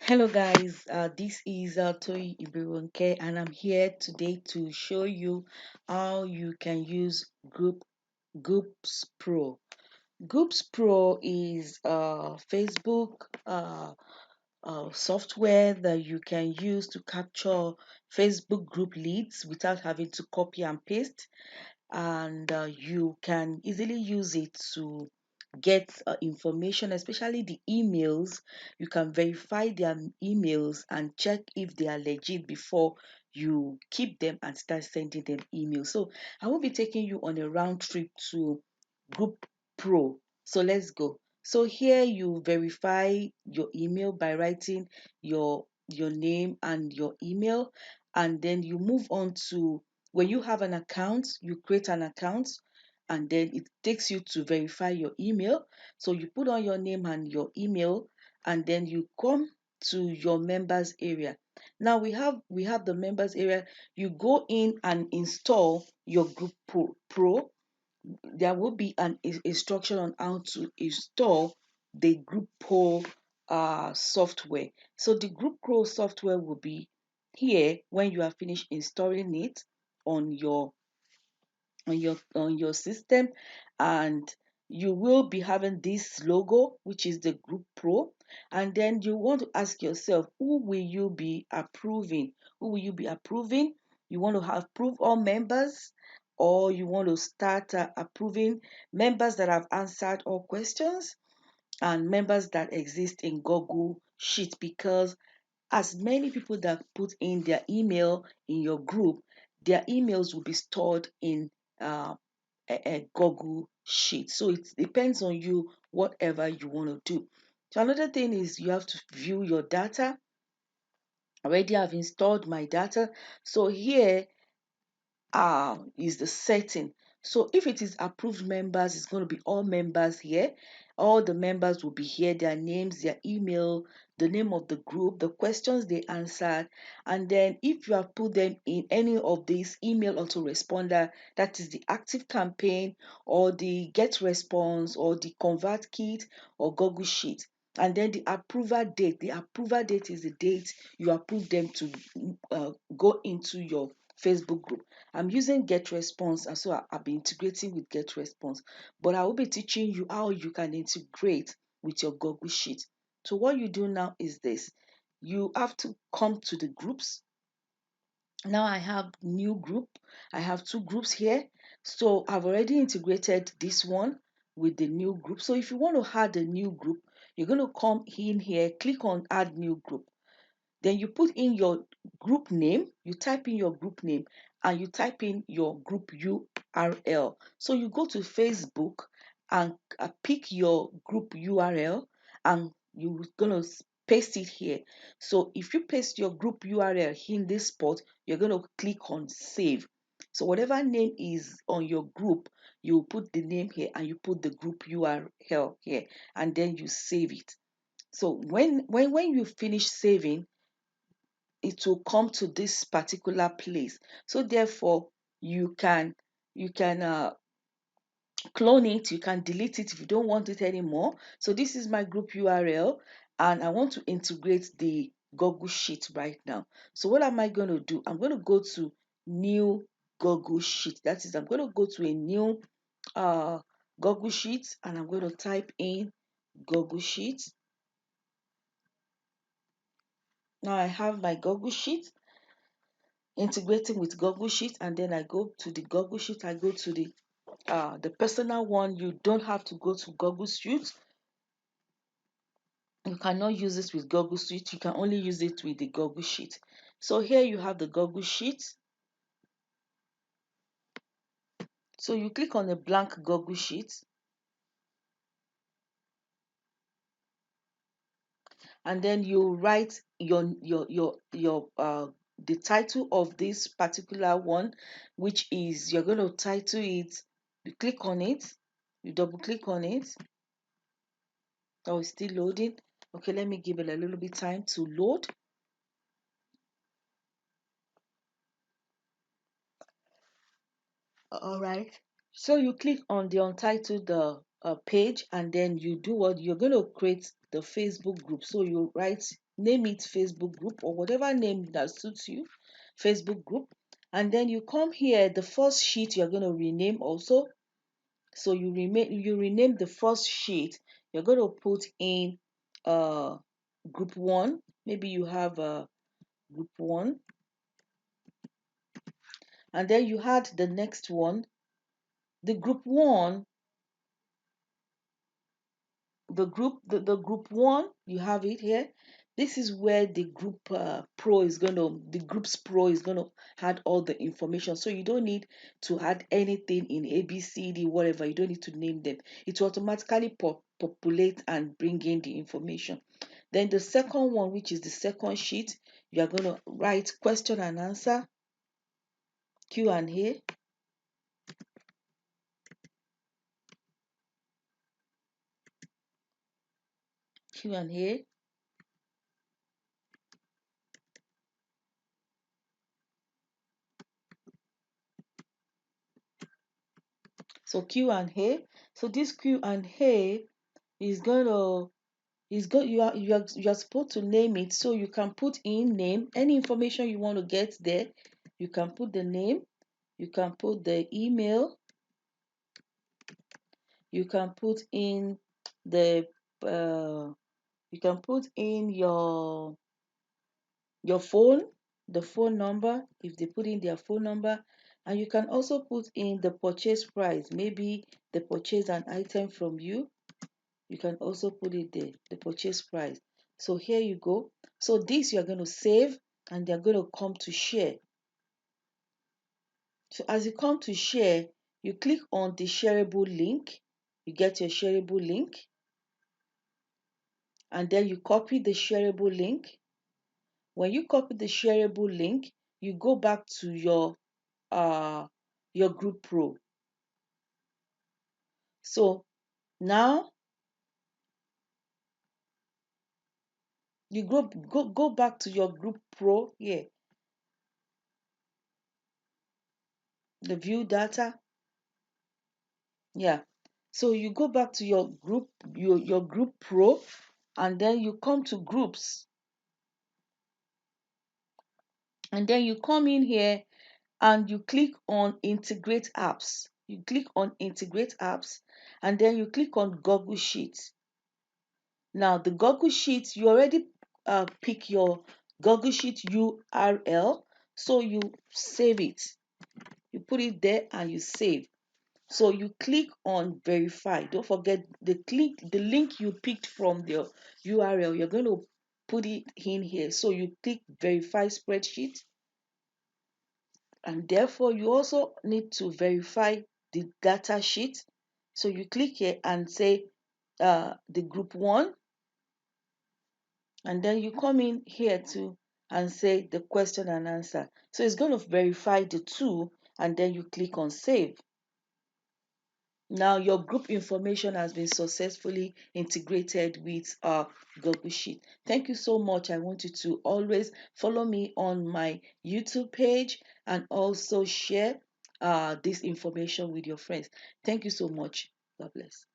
Hello guys, this is Toyi Ibironke and I'm here today to show you how you can use Groupspro. Groupspro is Facebook software that you can use to capture Facebook group leads without having to copy and paste, and you can easily use it to get information, especially the emails. You can verify their emails and check if they are legit before you keep them and start sending them emails. So I will be taking you on a round trip to Group Pro. So let's go. So here you verify your email by writing your name and your email, and then you move on to, when you have an account, you create an account, and then it takes you to verify your email. So you put on your name and your email, and then you come to your members area. Now we have the members area. You go in and install your Group Pro. There will be an instruction on how to install the Group Pro software. So the Group Pro software will be here when you are finished installing it on your system, and you will be having this logo, which is the Group Pro. And then you want to ask yourself, who will you be approving? Who will you be approving? You want to have approve all members, or you want to start approving members that have answered all questions and members that exist in Google Sheet, because as many people that put in their email in your group, their emails will be stored in uh, a Google Sheet. So it depends on you, whatever you want to do. So another thing is you have to view your data. Already I've installed my data. So here is the setting. So if it is approved members, it's going to be all members here. All the members will be here, their names, their email, the name of the group, the questions they answered. And then if you have put them in any of these email autoresponder, that is the active campaign or the get response or the convert kit or Google Sheet. And then the approval date is the date you approve them to go into your Facebook group. I'm using Get Response, and so I'll be integrating with Get Response. But I will be teaching you how you can integrate with your Google Sheet. So what you do now is this. You have to come to the groups. Now I have new group. I have two groups here. So I've already integrated this one with the new group. So if you want to add a new group, you're going to come in here, click on Add New Group. Then you put in your group name, you type in your group name, and you type in your group URL. So you go to Facebook and pick your group URL, and you're going to paste it here. So if you paste your group URL in this spot, you're going to click on save. So whatever name is on your group, you put the name here and you put the group URL here, and then you save it. So when you finish saving, it will come to this particular place. So therefore you can clone it, you can delete it if you don't want it anymore. So this is my group URL, and I want to integrate the Google Sheet right now. So what am I going to do? I'm going to go to new Google Sheet. That is, I'm going to go to a new uh Google Sheet, and I'm going to type in Google Sheet. Now I have my Google Sheet integrating with Google Sheet, and then I go to the Google Sheet. I go to the personal one. You don't have to go to Google Sheet. You cannot use this with Google Sheet. You can only use it with the Google Sheet. So here you have the Google Sheet. So you click on a blank Google Sheet, and then you write your the title of this particular one, which is, you're going to title it. You click on it, you double click on it. Oh, it's still loading. Okay, let me give it a little bit time to load. All right. So you click on the untitled page, and then you do what you're going to create the Facebook group. So you write name it Facebook group or whatever name that suits you, Facebook group. And then you come here, the first sheet you're going to rename also. So you rename the first sheet. You're going to put in group 1. Maybe you have group 1. And then you had the next one. The group 1, the group 1, you have it here. This is where the group pro is going to, the Groupspro is going to add all the information. So you don't need to add anything in ABCD, whatever. You don't need to name them. It will automatically populate and bring in the information. Then the second one, which is the second sheet, you are going to write question and answer, Q&A. Q&A. So Q&A. So this Q&A is going to you are supposed to name it. So you can put in name, any information you want to get there. You can put the name, you can put the email, you can put in the you can put in your phone, the phone number, if they put in their phone number. And you can also put in the purchase price. Maybe they purchase an item from you. You can also put it there, the purchase price. So here you go. So this you're going to save, and they're going to come to share. So as you come to share, you click on the shareable link. You get your shareable link, and then you copy the shareable link. When you copy the shareable link, you go back to your Groupspro. So now you go back to your Groupspro here, the view data. Yeah. So you go back to your Groupspro, and then you come to groups, and then you come in here and you click on integrate apps. You click on integrate apps, and then you click on Google Sheets. Now the Google Sheets, you already pick your Google Sheet URL, so you save it. You put it there and you save. So you click on verify. Don't forget the link you picked from the URL. You're going to put it in here. So you click verify spreadsheet, and therefore you also need to verify the data sheet. So you click here and say the group 1, and then you come in here too and say the question and answer. So it's going to verify the two, and then you click on save. Now your group information has been successfully integrated with Google Sheet. Thank you so much. I want you to always follow me on my YouTube page and also share this information with your friends. Thank you so much. God bless.